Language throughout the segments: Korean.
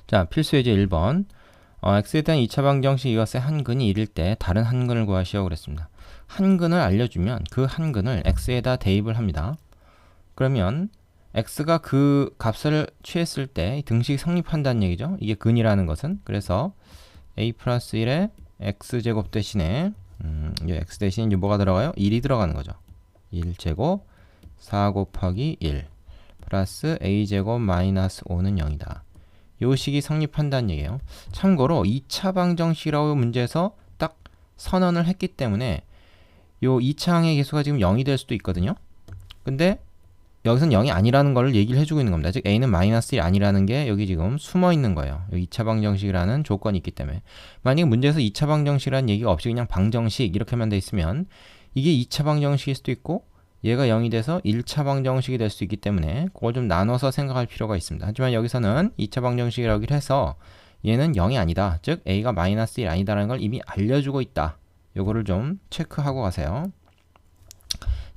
자, 필수 예제 1번. x에 대한 2차 방정식 이것의 한근이 1일 때 다른 한근을 구하시오 그랬습니다. 한근을 알려주면 그 한근을 x에다 대입을 합니다. 그러면 x가 그 값을 취했을 때 등식이 성립한다는 얘기죠. 이게 근이라는 것은. 그래서 a 플러스 1에 x제곱 대신에 이 x 대신에 이제 뭐가 들어가요? 1이 들어가는 거죠. 1제곱 4 곱하기 1 플러스 a제곱 마이너스 5는 0이다. 요 식이 성립한다는 얘기예요. 참고로 2차 방정식이라고 문제에서 딱 선언을 했기 때문에 요 2차 항의 계수가 지금 0이 될 수도 있거든요. 근데 여기서는 0이 아니라는 걸 얘기를 해주고 있는 겁니다. 즉 a는 마이너스 1 아니라는 게 여기 지금 숨어 있는 거예요. 2차 방정식이라는 조건이 있기 때문에. 만약에 문제에서 2차 방정식이라는 얘기가 없이 그냥 방정식 이렇게만 돼 있으면 이게 2차 방정식일 수도 있고 얘가 0이 돼서 1차 방정식이 될 수 있기 때문에 그걸 좀 나눠서 생각할 필요가 있습니다. 하지만 여기서는 2차 방정식이라고 해서 얘는 0이 아니다. 즉 a가 마이너스 1 아니다라는 걸 이미 알려주고 있다. 요거를 좀 체크하고 가세요.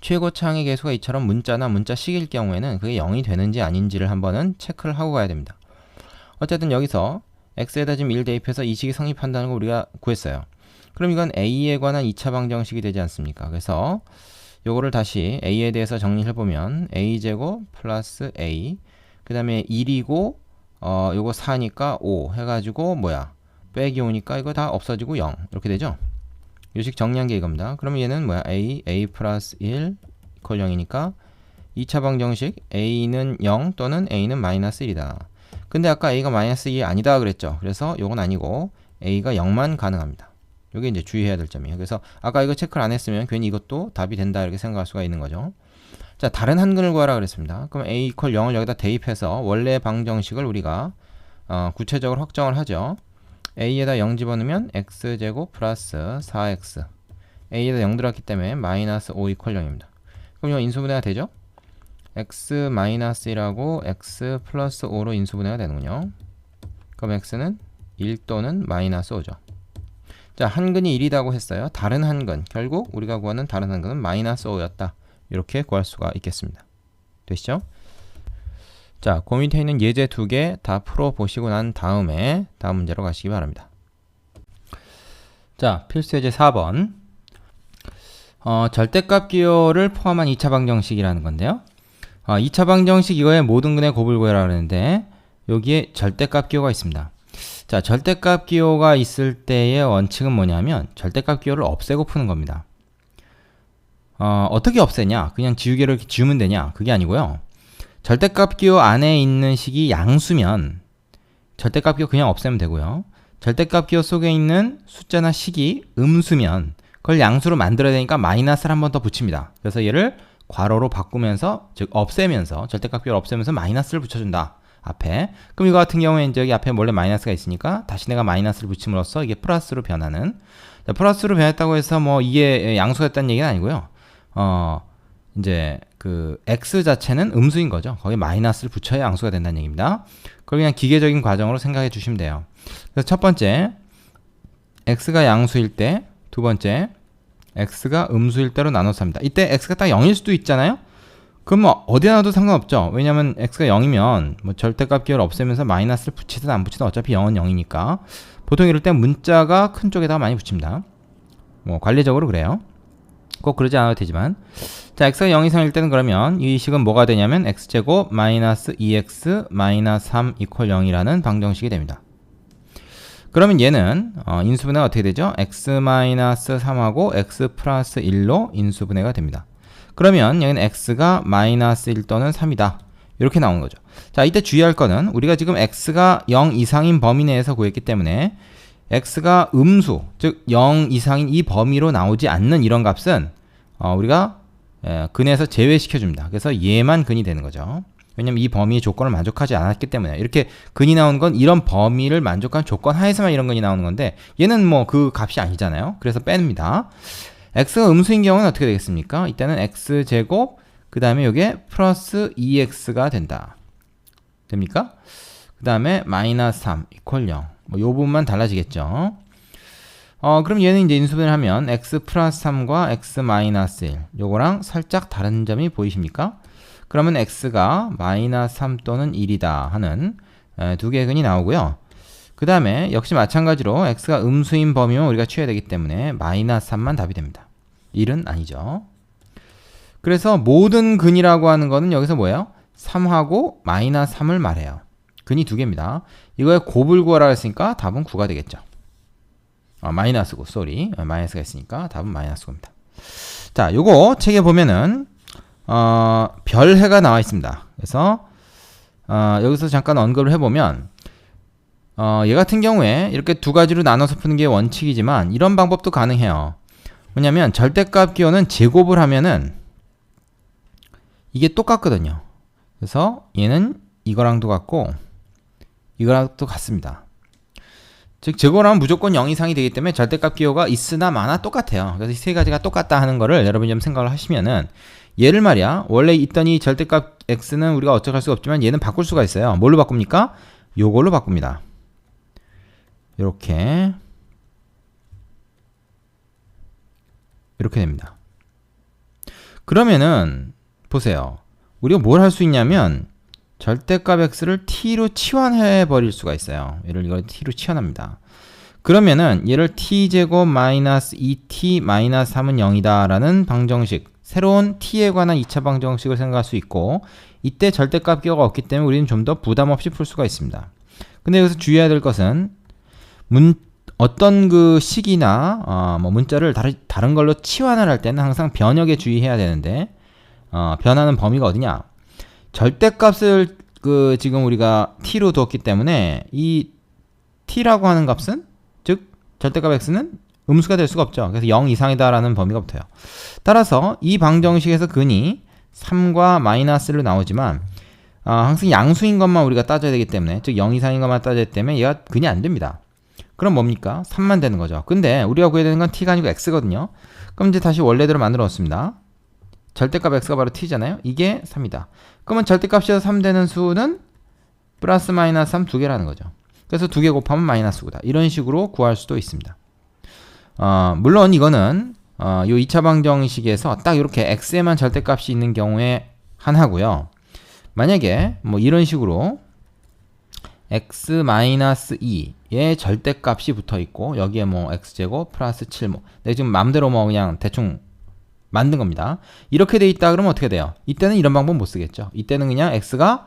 최고차 항의 계수가 이처럼 문자나 문자식일 경우에는 그게 0이 되는지 아닌지를 한번은 체크를 하고 가야 됩니다. 어쨌든 여기서 x에다 지금 1 대입해서 이 식이 성립한다는 거 우리가 구했어요. 그럼 이건 a에 관한 2차 방정식이 되지 않습니까? 그래서 요거를 다시 a에 대해서 정리를 해보면 a제곱 플러스 a 그 다음에 1이고 요거 4니까 5 해가지고 뭐야 빼기 5니까 이거 다 없어지고 0 이렇게 되죠. 요식 정리한 게 이겁니다. 그러면 얘는 뭐야 a 플러스 1 이퀄 0이니까 2차 방정식 a는 0 또는 a는 마이너스 1이다. 근데 아까 a가 마이너스 2 아니다 그랬죠. 그래서 요건 아니고 a가 0만 가능합니다. 요게 이제 주의해야 될 점이에요. 그래서 아까 이거 체크를 안 했으면 괜히 이것도 답이 된다 이렇게 생각할 수가 있는 거죠. 자, 다른 한근을 구하라 그랬습니다. 그럼 a 이퀄 0을 여기다 대입해서 원래 방정식을 우리가 구체적으로 확정을 하죠. a에다 0 집어넣으면 x제곱 플러스 4x a에다 0 들어갔기 때문에 마이너스 5 이퀄 0입니다. 그럼 이거 인수분해가 되죠? x 마이너스 1하고 x 플러스 5로 인수분해가 되는군요. 그럼 x는 1 또는 마이너스 5죠. 자, 한근이 1이라고 했어요. 다른 한근, 결국 우리가 구하는 다른 한근은 마이너스 5였다. 이렇게 구할 수가 있겠습니다. 되시죠? 자, 그 밑에 있는 예제 2개 다 풀어보시고 난 다음에 다음 문제로 가시기 바랍니다. 자, 필수 예제 4번. 절대값 기호를 포함한 2차 방정식이라는 건데요. 2차 방정식 이거의 모든 근의 곱을 구해라 그러는데 여기에 절대값 기호가 있습니다. 자, 절대값 기호가 있을 때의 원칙은 뭐냐면 절대값 기호를 없애고 푸는 겁니다. 어떻게 없애냐? 그냥 지우개를 이렇게 지우면 되냐? 그게 아니고요. 절대값 기호 안에 있는 식이 양수면 절대값 기호 그냥 없애면 되고요. 절대값 기호 속에 있는 숫자나 식이 음수면 그걸 양수로 만들어야 되니까 마이너스를 한 번 더 붙입니다. 그래서 얘를 괄호로 바꾸면서 즉 없애면서 절대값 기호를 없애면서 마이너스를 붙여준다. 앞에. 그럼 이거 같은 경우에 이제 여기 앞에 원래 마이너스가 있으니까 다시 내가 마이너스를 붙임으로써 이게 플러스로 변하는. 자, 플러스로 변했다고 해서 뭐 이게 양수가 됐다는 얘기는 아니고요. 이제 그 x 자체는 음수인 거죠. 거기 마이너스를 붙여야 양수가 된다는 얘기입니다. 그걸 그냥 기계적인 과정으로 생각해 주시면 돼요. 그래서 첫 번째 x가 양수일 때, 두 번째 x가 음수일 때로 나눠서 합니다. 이때 x가 딱 0일 수도 있잖아요. 그럼 뭐 어디에 놔도 상관없죠. 왜냐면 x가 0이면 뭐 절대값 기호를 없애면서 마이너스를 붙이든 안 붙이든 어차피 0은 0이니까 보통 이럴 때 문자가 큰 쪽에다가 많이 붙입니다. 뭐 관리적으로 그래요. 꼭 그러지 않아도 되지만 자, x가 0 이상일 때는 그러면 이 식은 뭐가 되냐면 x제곱 마이너스 2x 마이너스 3 이퀄 0이라는 방정식이 됩니다. 그러면 얘는 인수분해가 어떻게 되죠? x 마이너스 3하고 x 플러스 1로 인수분해가 됩니다. 그러면 여기는 x가 마이너스 1 또는 3이다. 이렇게 나오는 거죠. 자, 이때 주의할 거는 우리가 지금 x가 0 이상인 범위 내에서 구했기 때문에 x가 음수, 즉 0 이상인 이 범위로 나오지 않는 이런 값은 우리가 근에서 제외시켜줍니다. 그래서 얘만 근이 되는 거죠. 왜냐면 이 범위의 조건을 만족하지 않았기 때문에 이렇게 근이 나오는 건 이런 범위를 만족한 조건 하에서만 이런 근이 나오는 건데 얘는 뭐 그 값이 아니잖아요. 그래서 뺍니다. x가 음수인 경우는 어떻게 되겠습니까? 이때는 x제곱 그 다음에 이게 플러스 2x가 된다. 됩니까? 그 다음에 마이너스 3 이퀄 0. 뭐 요 부분만 달라지겠죠. 그럼 얘는 이제 인수분해를 하면 x 플러스 3과 x 마이너스 1 요거랑 살짝 다른 점이 보이십니까? 그러면 x가 마이너스 3 또는 1이다 하는 두 개의 근이 나오고요. 그 다음에 역시 마찬가지로 x가 음수인 범위면 우리가 취해야 되기 때문에 마이너스 3만 답이 됩니다. 1은 아니죠. 그래서 모든 근이라고 하는 거는 여기서 뭐예요? 3하고 마이너스 3을 말해요. 근이 두 개입니다. 이거에 곱을 구하라 했으니까 답은 9가 되겠죠. 마이너스 9, 쏘리. 마이너스가 있으니까 답은 마이너스 9입니다. 자, 요거 책에 보면은 별해가 나와 있습니다. 그래서 여기서 잠깐 언급을 해보면 얘 같은 경우에 이렇게 두 가지로 나눠서 푸는 게 원칙이지만 이런 방법도 가능해요. 뭐냐면 절대값 기호는 제곱을 하면은 이게 똑같거든요. 그래서 얘는 이거랑도 같고 이거랑도 같습니다. 즉 제곱을 하면 무조건 0 이상이 되기 때문에 절대값 기호가 있으나 마나 똑같아요. 그래서 이 세 가지가 똑같다 하는 거를 여러분이 좀 생각을 하시면은 얘를 말이야 원래 있던 이 절대값 x는 우리가 어쩔 수가 없지만 얘는 바꿀 수가 있어요. 뭘로 바꿉니까? 요걸로 바꿉니다. 이렇게 됩니다. 그러면은 보세요. 우리가 뭘 할 수 있냐면 절대값 x를 t로 치환해 버릴 수가 있어요. 이걸 t로 치환합니다. 그러면은 얘를 t제곱 마이너스 2t 마이너스 3은 0이다 라는 방정식, 새로운 t에 관한 2차 방정식을 생각할 수 있고, 이때 절대값 기호가 없기 때문에 우리는 좀 더 부담 없이 풀 수가 있습니다. 근데 여기서 주의해야 될 것은 어떤 그 식이나 문자를 다른 걸로 치환을 할 때는 항상 변역에 주의해야 되는데 변하는 범위가 어디냐? 절대값을 지금 우리가 t로 두었기 때문에 이 t라고 하는 값은, 즉 절대값 x는 음수가 될 수가 없죠. 그래서 0 이상이다라는 범위가 붙어요. 따라서 이 방정식에서 근이 3과 마이너스로 나오지만 항상 양수인 것만 우리가 따져야 되기 때문에, 즉 0 이상인 것만 따져야 되기 때문에 얘가 근이 안 됩니다. 그럼 뭡니까? 3만 되는 거죠. 근데 우리가 구해야 되는 건 t가 아니고 x거든요. 그럼 이제 다시 원래대로 만들어 놓습니다. 절대값 x가 바로 t잖아요. 이게 3이다. 그러면 절대값이어서 3 되는 수는 플러스 마이너스 3 두 개라는 거죠. 그래서 두 개 곱하면 마이너스 9다. 이런 식으로 구할 수도 있습니다. 물론 이거는 요 2차 방정식에서 딱 이렇게 x에만 절대값이 있는 경우에 한하고요. 만약에 뭐 이런 식으로 x-2의 절대값이 붙어있고 여기에 뭐 x제곱 플러스 7 내가 지금 맘대로 그냥 대충 만든 겁니다. 이렇게 돼 있다 그러면 어떻게 돼요? 이때는 이런 방법 못 쓰겠죠. 이때는 그냥 x가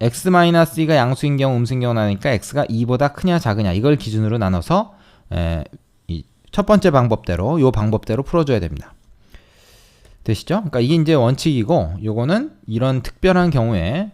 x-2가 양수인 경우 음수인 경우 나니까 x가 2보다 크냐 작으냐 이걸 기준으로 나눠서 이 첫 번째 방법대로 요 방법대로 풀어줘야 됩니다. 되시죠? 그러니까 이게 이제 원칙이고 요거는 이런 특별한 경우에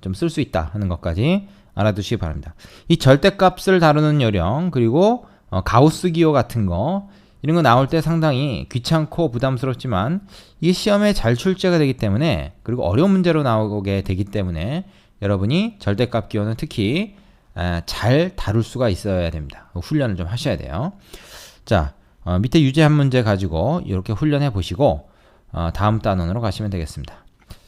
좀 쓸 수 있다 하는 것까지 알아두시기 바랍니다. 이 절대값을 다루는 요령, 그리고 가우스 기호 같은 거 이런 거 나올 때 상당히 귀찮고 부담스럽지만 이게 시험에 잘 출제가 되기 때문에, 그리고 어려운 문제로 나오게 되기 때문에 여러분이 절대값 기호는 특히 잘 다룰 수가 있어야 됩니다. 훈련을 좀 하셔야 돼요. 자, 밑에 유제 한 문제 가지고 이렇게 훈련해 보시고 다음 단원으로 가시면 되겠습니다.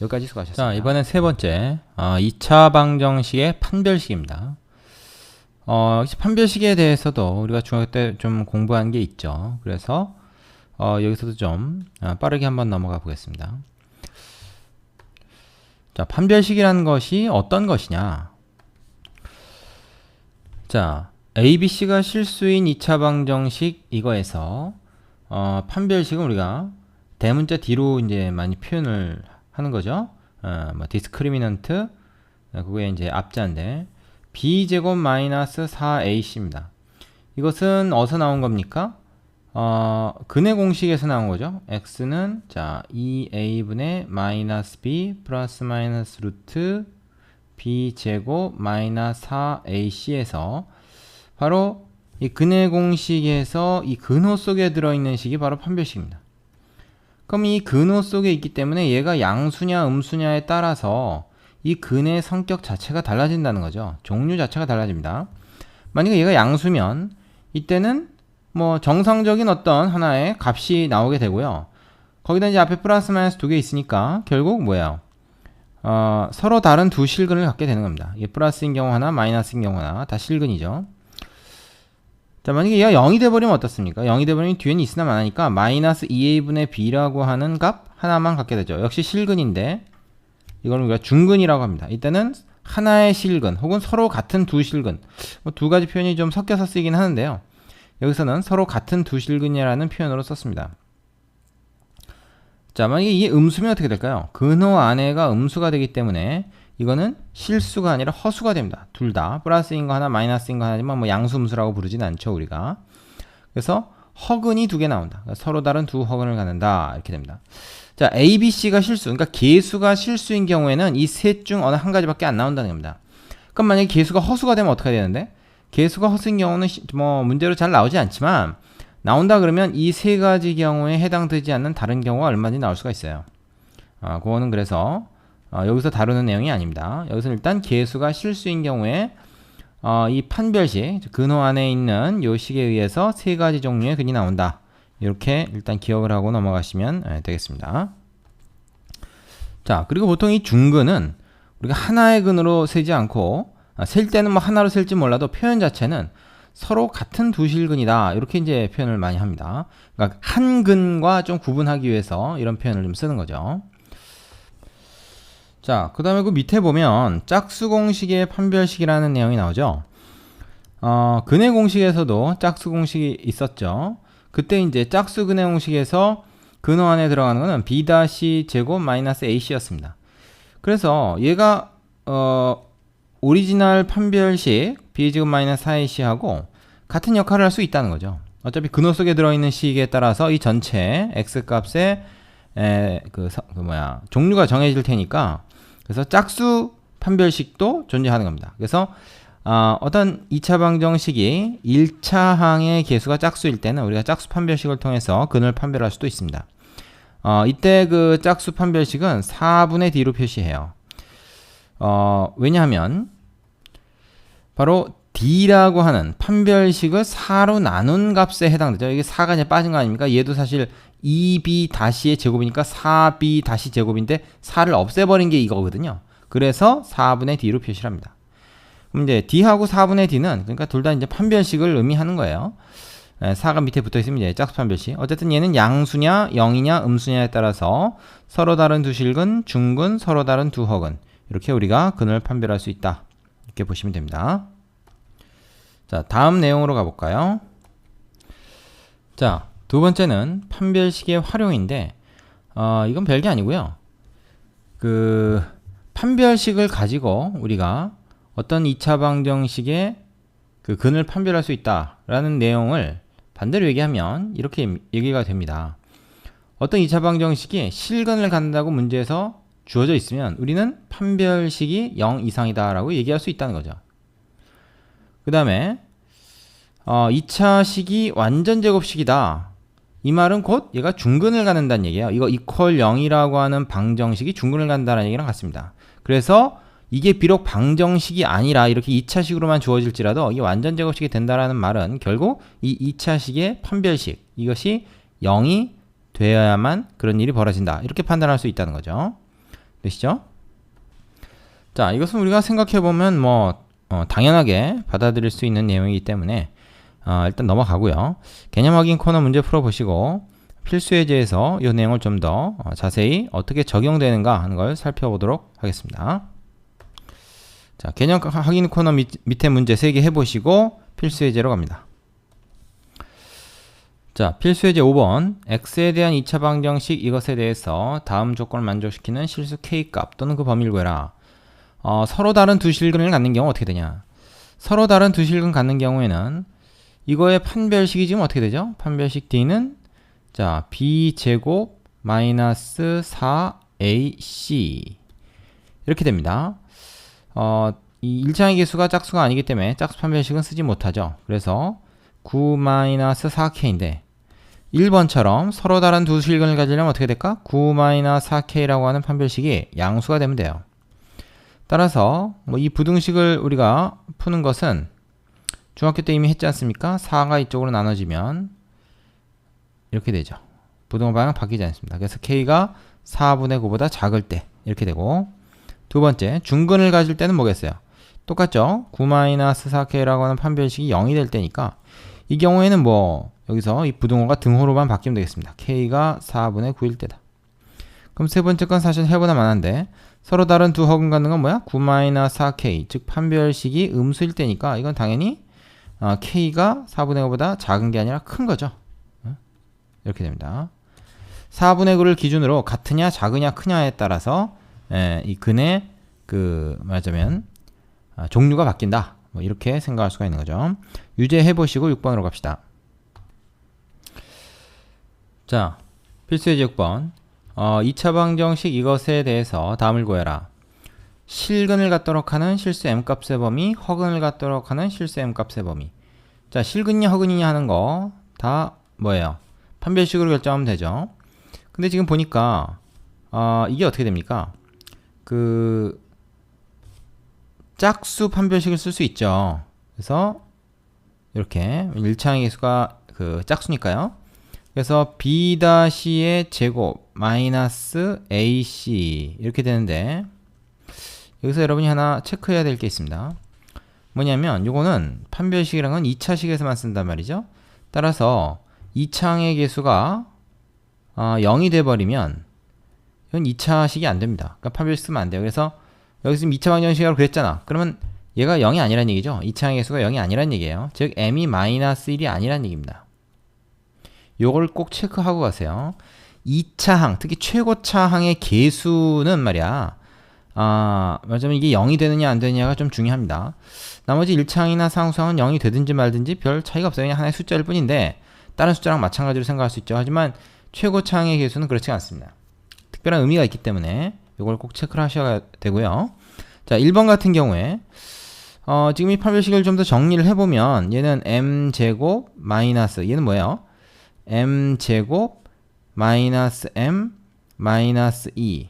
여기까지 수고하셨습니다. 자, 이번엔 세 번째 2차 방정식의 판별식입니다. 판별식에 대해서도 우리가 중학교 때 좀 공부한 게 있죠. 그래서 여기서도 좀 빠르게 한번 넘어가 보겠습니다. 자, 판별식이라는 것이 어떤 것이냐? 자, ABC가 실수인 2차 방정식 이거에서 판별식은 우리가 대문자 뒤로 이제 많이 표현을 하는 거죠. 뭐 디스크리미넌트 그게 이제 앞자인데 b제곱 마이너스 4ac입니다. 이것은 어디서 나온 겁니까? 근의 공식에서 나온 거죠. x는 자 2a분의 마이너스 b 플러스 마이너스 루트 b제곱 마이너스 4ac에서 바로 이 근의 공식에서 이 근호 속에 들어있는 식이 바로 판별식입니다. 그럼 이 근호 속에 있기 때문에 얘가 양수냐 음수냐에 따라서 이 근의 성격 자체가 달라진다는 거죠. 종류 자체가 달라집니다. 만약에 얘가 양수면 이때는 뭐 정상적인 어떤 하나의 값이 나오게 되고요. 거기다 이제 앞에 플러스 마이너스 두 개 있으니까 결국 뭐예요? 서로 다른 두 실근을 갖게 되는 겁니다. 이게 플러스인 경우 하나, 마이너스인 경우 하나, 다 실근이죠. 자, 만약에 얘가 0이 돼버리면 어떻습니까? 0이 돼버리면 뒤에는 있으나 마나니까 마이너스 2a분의 b라고 하는 값 하나만 갖게 되죠. 역시 실근인데 이걸 우리가 중근이라고 합니다. 이때는 하나의 실근 혹은 서로 같은 두 실근, 뭐 두 가지 표현이 좀 섞여서 쓰이긴 하는데요. 여기서는 서로 같은 두 실근이라는 표현으로 썼습니다. 자, 만약에 이게 음수면 어떻게 될까요? 근호 안에가 음수가 되기 때문에 이거는 실수가 아니라 허수가 됩니다. 둘 다 플러스인 거 하나 마이너스인 거 하나지만 뭐 양수음수라고 부르진 않죠, 우리가. 그래서 허근이 두 개 나온다. 그러니까 서로 다른 두 허근을 갖는다, 이렇게 됩니다. 자, A, B, C가 실수, 그러니까 개수가 실수인 경우에는 이 셋 중 어느 한 가지밖에 안 나온다는 겁니다. 그럼 만약에 개수가 허수가 되면 어떻게 되는데? 개수가 허수인 경우는 뭐 문제로 잘 나오지 않지만 나온다 그러면 이 세 가지 경우에 해당되지 않는 다른 경우가 얼마든지 나올 수가 있어요. 그거는 그래서 여기서 다루는 내용이 아닙니다. 여기서 일단 개수가 실수인 경우에 이 판별식, 근호 안에 있는 요 식에 의해서 세 가지 종류의 근이 나온다. 이렇게 일단 기억을 하고 넘어가시면 되겠습니다. 자, 그리고 보통 이 중근은 우리가 하나의 근으로 세지 않고 셀 때는 뭐 하나로 셀지 몰라도 표현 자체는 서로 같은 두 실근이다, 이렇게 이제 표현을 많이 합니다. 그러니까 한 근과 좀 구분하기 위해서 이런 표현을 좀 쓰는 거죠. 자, 그 다음에 그 밑에 보면 짝수 공식의 판별식이라는 내용이 나오죠. 근의 공식에서도 짝수 공식이 있었죠. 그때 이제 짝수 근의 공식에서 근호 안에 들어가는 거는 b 제곱 마이너스 ac였습니다. 그래서 얘가 오리지널 판별식 b제곱 마이너스 4ac하고 같은 역할을 할 수 있다는 거죠. 어차피 근호 속에 들어있는 식에 따라서 이 전체 x 값의 종류가 정해질 테니까, 그래서 짝수 판별식도 존재하는 겁니다. 그래서 어떤 2차 방정식이 1차 항의 개수가 짝수일 때는 우리가 짝수 판별식을 통해서 근을 판별할 수도 있습니다. 이때 그 짝수 판별식은 4분의 d로 표시해요. 왜냐하면 바로 d라고 하는 판별식을 4로 나눈 값에 해당되죠. 이게 4가 이제 빠진 거 아닙니까? 얘도 사실 2b-의 제곱이니까 4b- 제곱인데 4를 없애버린 게 이거거든요. 그래서 4분의 d로 표시를 합니다. 그럼 이제 d하고 4분의 d는 그러니까 둘 다 이제 판별식을 의미하는 거예요. 4가 밑에 붙어 있으면 이제 짝수 판별식. 어쨌든 얘는 양수냐, 0이냐, 음수냐에 따라서 서로 다른 두 실근, 중근, 서로 다른 두 허근, 이렇게 우리가 근을 판별할 수 있다, 이렇게 보시면 됩니다. 자, 다음 내용으로 가볼까요? 자, 두 번째는 판별식의 활용인데, 이건 별게 아니고요. 그 판별식을 가지고 우리가 어떤 2차 방정식의 그 근을 판별할 수 있다라는 내용을 반대로 얘기하면 이렇게 얘기가 됩니다. 어떤 2차 방정식이 실근을 갖는다고 문제에서 주어져 있으면 우리는 판별식이 0 이상이다 라고 얘기할 수 있다는 거죠. 그 다음에 2차 식이 완전 제곱식이다, 이 말은 곧 얘가 중근을 갖는다는 얘기예요. 이거 이퀄 0이라고 하는 방정식이 중근을 갖는다는 얘기랑 같습니다. 그래서 이게 비록 방정식이 아니라 이렇게 2차식으로만 주어질지라도 이게 완전 제곱식이 된다라는 말은 결국 이 2차식의 판별식, 이것이 0이 되어야만 그런 일이 벌어진다, 이렇게 판단할 수 있다는 거죠. 되시죠? 자, 이것은 우리가 생각해보면 뭐 당연하게 받아들일 수 있는 내용이기 때문에 일단 넘어가고요. 개념 확인 코너 문제 풀어보시고 필수 예제에서 이 내용을 좀 더 자세히 어떻게 적용되는가 하는 걸 살펴보도록 하겠습니다. 자, 개념 확인 코너 밑에 문제 3개 해보시고 필수 예제로 갑니다. 자, 필수 예제 5번. x에 대한 2차 방정식 이것에 대해서 다음 조건을 만족시키는 실수 k값 또는 그 범위를 구해라. 서로 다른 두 실근을 갖는 경우 어떻게 되냐? 서로 다른 두 실근 갖는 경우에는 이거의 판별식이 지금 어떻게 되죠? 판별식 d는 자, b제곱 마이너스 4ac 이렇게 됩니다. 이 1차의 개수가 짝수가 아니기 때문에 짝수 판별식은 쓰지 못하죠. 그래서 9-4k인데 1번처럼 서로 다른 두 실근을 가지려면 어떻게 될까? 9-4k라고 하는 판별식이 양수가 되면 돼요. 따라서 뭐 이 부등식을 우리가 푸는 것은 중학교 때 이미 했지 않습니까? 4가 이쪽으로 나눠지면 이렇게 되죠. 부등호 방향 바뀌지 않습니다. 그래서 k가 4분의 9보다 작을 때 이렇게 되고, 두 번째 중근을 가질 때는 뭐겠어요? 똑같죠. 9-4k라고 하는 판별식이 0이 될 때니까 이 경우에는 뭐 여기서 이 부등호가 등호로만 바뀌면 되겠습니다. k가 4분의 9일 때다. 그럼 세 번째 건 사실 해보다 만한데 서로 다른 두 허근 갖는 건 뭐야? 9-4k, 즉 판별식이 음수일 때니까 이건 당연히 k가 4분의 5보다 작은 게 아니라 큰 거죠. 이렇게 됩니다. 4분의 9를 기준으로 같으냐 작으냐 크냐에 따라서 이 근의 말하자면 종류가 바뀐다. 뭐 이렇게 생각할 수가 있는 거죠. 유제해 보시고 6번으로 갑시다. 자, 필수예제 6번. 2차 방정식 이것에 대해서 다음을 구해라. 실근을 갖도록 하는 실수 m값의 범위, 허근을 갖도록 하는 실수 m값의 범위. 자, 실근이냐 허근이냐 하는 거 다 뭐예요? 판별식으로 결정하면 되죠. 근데 지금 보니까 이게 어떻게 됩니까? 짝수 판별식을 쓸 수 있죠. 그래서 이렇게 1차항의 개수가 짝수니까요. 그래서 b-의 제곱 마이너스 ac 이렇게 되는데, 여기서 여러분이 하나 체크해야 될 게 있습니다. 뭐냐면 요거는 판별식이란 건 2차식에서만 쓴단 말이죠. 따라서 2차항의 개수가 0이 돼버리면 이건 2차식이 안 됩니다. 그러니까 판별식 쓰면 안 돼요. 그래서 여기 지금 2차 방정식이라고 그랬잖아. 그러면 얘가 0이 아니란 얘기죠. 2차항의 개수가 0이 아니란 얘기예요. 즉 m이 마이너스 1이 아니란 얘기입니다. 요걸 꼭 체크하고 가세요. 2차항, 특히 최고차항의 개수는 말이야, 말하자면 이게 0이 되느냐 안 되느냐가 좀 중요합니다. 나머지 1차항이나 상수항은 0이 되든지 말든지 별 차이가 없어요. 그냥 하나의 숫자일 뿐인데 다른 숫자랑 마찬가지로 생각할 수 있죠. 하지만 최고차항의 개수는 그렇지 않습니다. 특별한 의미가 있기 때문에 이걸 꼭 체크를 하셔야 되고요. 자, 1번 같은 경우에 지금 이 판별식을 좀 더 정리를 해보면 얘는 m제곱 마이너스, 얘는 뭐예요? m제곱 마이너스 m 마이너스 2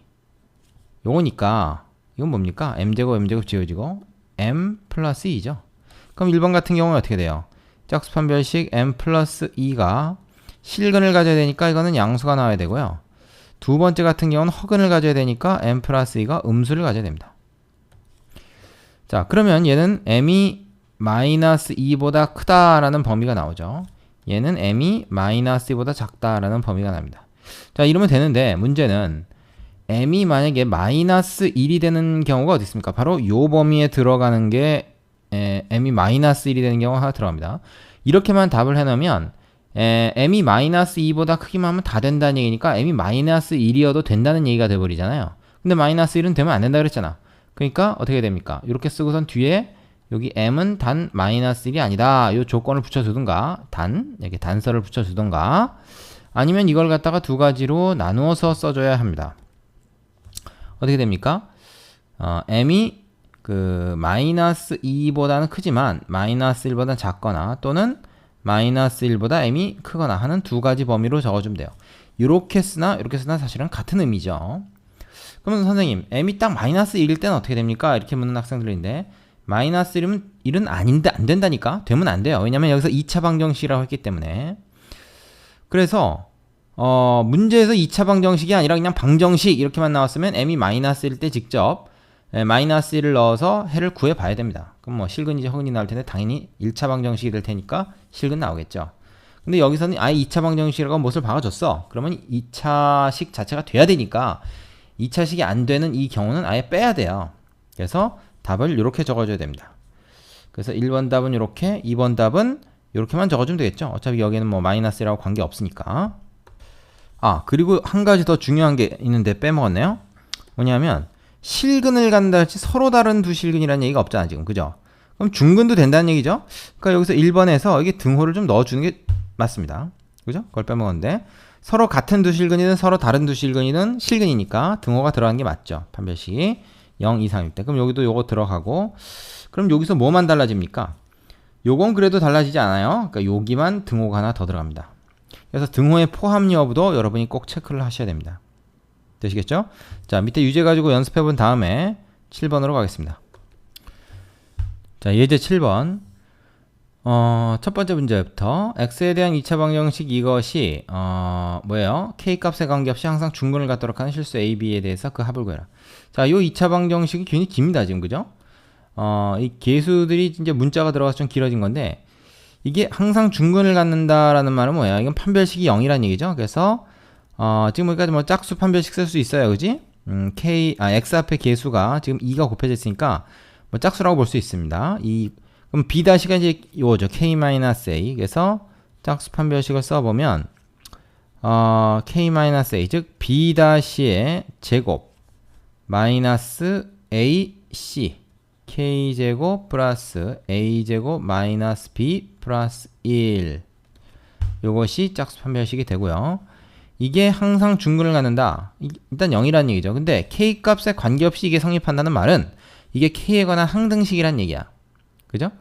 요거니까 이건 뭡니까? m제곱 지워지고 m 플러스 2죠. 그럼 1번 같은 경우는 어떻게 돼요? 짝수 판별식 m 플러스 2가 실근을 가져야 되니까 이거는 양수가 나와야 되고요. 두 번째 같은 경우는 허근을 가져야 되니까 m 플러스 2가 음수를 가져야 됩니다. 자, 그러면 얘는 m이 마이너스 2보다 크다라는 범위가 나오죠. 얘는 m이 마이너스 2보다 작다라는 범위가 납니다. 자, 이러면 되는데 문제는 m이 만약에 마이너스 1이 되는 경우가 어디 있습니까? 바로 요 범위에 들어가는 게 m이 마이너스 1이 되는 경우가 하나 들어갑니다. 이렇게만 답을 해놓으면 m이 마이너스 2보다 크기만 하면 다 된다는 얘기니까 m이 마이너스 1이어도 된다는 얘기가 돼버리잖아요. 근데 마이너스 1은 되면 안 된다 그랬잖아. 그러니까 어떻게 됩니까? 이렇게 쓰고선 뒤에 여기 m은 단 마이너스 1이 아니다, 요 조건을 붙여주든가, 이렇게 단서를 붙여주든가, 아니면 이걸 갖다가 두 가지로 나누어서 써줘야 합니다. 어떻게 됩니까? m이 마이너스 2보다는 크지만 마이너스 1보다 작거나 또는 마이너스 1보다 m이 크거나 하는 두 가지 범위로 적어주면 돼요. 이렇게 쓰나 이렇게 쓰나 사실은 같은 의미죠. 그러면 선생님, m이 딱 마이너스 1일 때는 어떻게 됩니까? 이렇게 묻는 학생들인데, 마이너스 1은 아닌데 안 된다니까? 되면 안 돼요. 왜냐면 여기서 2차 방정식이라고 했기 때문에. 그래서 문제에서 2차 방정식이 아니라 그냥 방정식 이렇게만 나왔으면 m이 마이너스 1일 때 직접 마이너스 1을 넣어서 해를 구해 봐야 됩니다. 그럼 뭐 실근이지 허근이 나올 텐데 당연히 1차 방정식이 될 테니까 실근 나오겠죠. 근데 여기서는 아예 2차 방정식이라고 못을 박아줬어. 그러면 2차식 자체가 돼야 되니까 2차식이 안 되는 이 경우는 아예 빼야 돼요. 그래서 답을 이렇게 적어줘야 됩니다. 그래서 1번 답은 이렇게, 2번 답은 이렇게만 적어주면 되겠죠. 어차피 여기는 뭐 마이너스라고 관계 없으니까. 그리고 한 가지 더 중요한 게 있는데 빼먹었네요. 뭐냐면 실근을 간다 할지 서로 다른 두 실근이라는 얘기가 없잖아 지금, 그죠? 그럼 중근도 된다는 얘기죠. 그러니까 여기서 1번에서 이게 등호를 좀 넣어주는 게 맞습니다. 그죠? 그걸 빼먹었는데, 서로 같은 두 실근이든 서로 다른 두 실근이든 실근이니까 등호가 들어가는 게 맞죠. 판별식이 0 이상일 때. 그럼 여기도 요거 들어가고, 그럼 여기서 뭐만 달라집니까? 요건 그래도 달라지지 않아요. 그러니까 여기만 등호가 하나 더 들어갑니다. 그래서 등호의 포함 여부도 여러분이 꼭 체크를 하셔야 됩니다. 되시겠죠? 자, 밑에 유제 가지고 연습해 본 다음에 7번으로 가겠습니다. 자, 예제 7번. 첫 번째 문제부터 x에 대한 2차 방정식 이것이 뭐예요? k값에 관계없이 항상 중근을 갖도록 하는 실수 a, b에 대해서 그 합을 구해라. 자, 요 2차 방정식이 굉장히 깁니다, 지금, 그죠? 이 계수들이 이제 문자가 들어가서 좀 길어진 건데, 이게 항상 중근을 갖는다라는 말은 뭐야? 이건 판별식이 0이라는 얘기죠. 그래서 지금 여기까지 뭐 짝수 판별식 쓸 수 있어요, 그지? x 앞에 계수가 지금 2가 곱해져 있으니까 뭐 짝수라고 볼 수 있습니다. 그럼 b 다시가 이제 이거죠. k-a. 그래서 짝수 판별식을 써보면 k-a 즉 b 다시의 제곱 마이너스 ac k제곱 플러스 a제곱 마이너스 b 플러스 1 요것이 짝수 판별식이 되고요. 이게 항상 중근을 갖는다. 일단 0이라는 얘기죠. 근데 k 값에 관계없이 이게 성립한다는 말은 이게 k에 관한 항등식이란 얘기야. 그죠?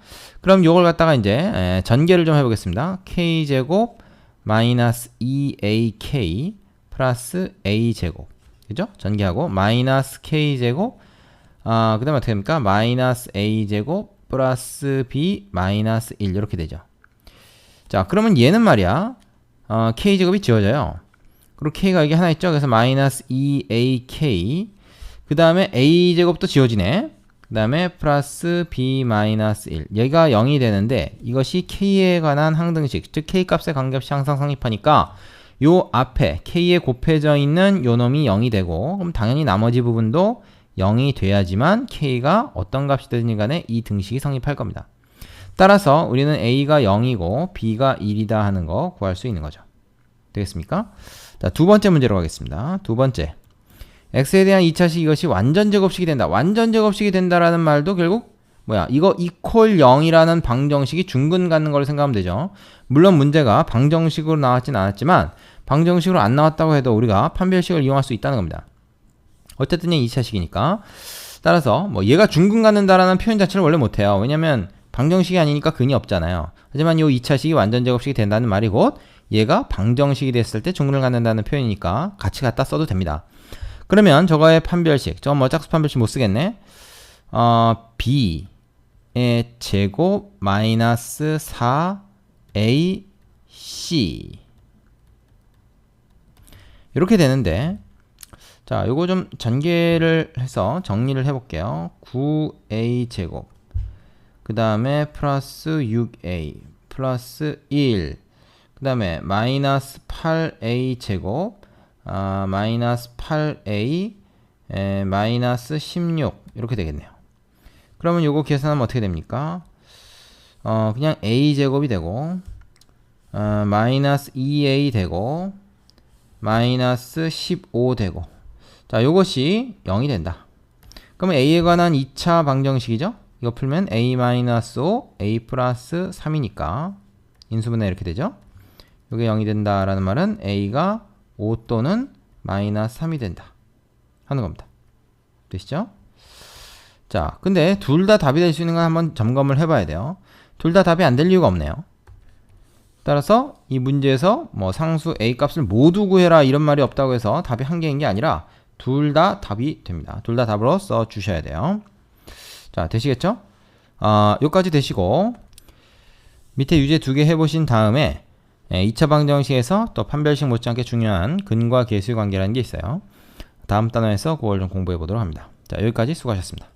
그럼 요걸 갖다가 이제 전개를 좀 해보겠습니다. k제곱 마이너스 2ak 플러스 a제곱. 그죠? 전개하고 마이너스 k제곱 그 다음에 어떻게 됩니까? 마이너스 a제곱 플러스 b 마이너스 1 이렇게 되죠. 자, 그러면 얘는 말이야 k제곱이 지워져요. 그리고 k가 여기 하나 있죠. 그래서 마이너스 2ak 그 다음에 a제곱도 지워지네. 그 다음에 플러스 b 마이너스 1 얘가 0이 되는데 이것이 k에 관한 항등식 즉 k 값에 관계없이 항상 성립하니까 요 앞에 k에 곱해져 있는 요 놈이 0이 되고 그럼 당연히 나머지 부분도 0이 돼야지만 k가 어떤 값이 되든지 간에 이 등식이 성립할 겁니다. 따라서 우리는 a가 0이고 b가 1이다 하는 거 구할 수 있는 거죠. 되겠습니까? 자, 두 번째 문제로 가겠습니다. 두 번째. x에 대한 2차식 이것이 완전 제곱식이 된다. 완전 제곱식이 된다라는 말도 결국 뭐야? 이거 equal 0이라는 방정식이 중근 갖는 걸 생각하면 되죠. 물론 문제가 방정식으로 나왔진 않았지만 방정식으로 안 나왔다고 해도 우리가 판별식을 이용할 수 있다는 겁니다. 어쨌든 2차식이니까. 따라서 뭐 얘가 중근 갖는다라는 표현 자체를 원래 못해요. 왜냐면 방정식이 아니니까 근이 없잖아요. 하지만 이 2차식이 완전 제곱식이 된다는 말이 곧 얘가 방정식이 됐을 때 중근을 갖는다는 표현이니까 같이 갖다 써도 됩니다. 그러면 저거의 판별식, 저거 뭐 짝수 판별식 못 쓰겠네. b의 제곱 마이너스 4ac 이렇게 되는데, 자, 요거 좀 전개를 해서 정리를 해볼게요. 9a 제곱 그 다음에 플러스 6a 플러스 1 그 다음에 마이너스 8a 제곱 마이너스 8a 마이너스 16 이렇게 되겠네요. 그러면 요거 계산하면 어떻게 됩니까? 그냥 a 제곱이 되고 마이너스 2a 되고 마이너스 15 되고, 자, 요것이 0이 된다. 그러면 a에 관한 2차 방정식이죠. 이거 풀면 a 마이너스 5 a 플러스 3이니까 인수분해 이렇게 되죠. 요게 0이 된다라는 말은 a가 5 또는 마이너스 3이 된다 하는 겁니다. 되시죠? 자, 근데 둘 다 답이 될 수 있는 건 한번 점검을 해봐야 돼요. 둘 다 답이 안 될 이유가 없네요. 따라서 이 문제에서 뭐 상수 a 값을 모두 구해라 이런 말이 없다고 해서 답이 한 개인 게 아니라 둘 다 답이 됩니다. 둘 다 답으로 써 주셔야 돼요. 자, 되시겠죠? 요까지 되시고 밑에 유제 2개 해보신 다음에 2차 방정식에서 또 판별식 못지않게 중요한 근과 계수의 관계라는 게 있어요. 다음 단원에서 그걸 좀 공부해 보도록 합니다. 자, 여기까지 수고하셨습니다.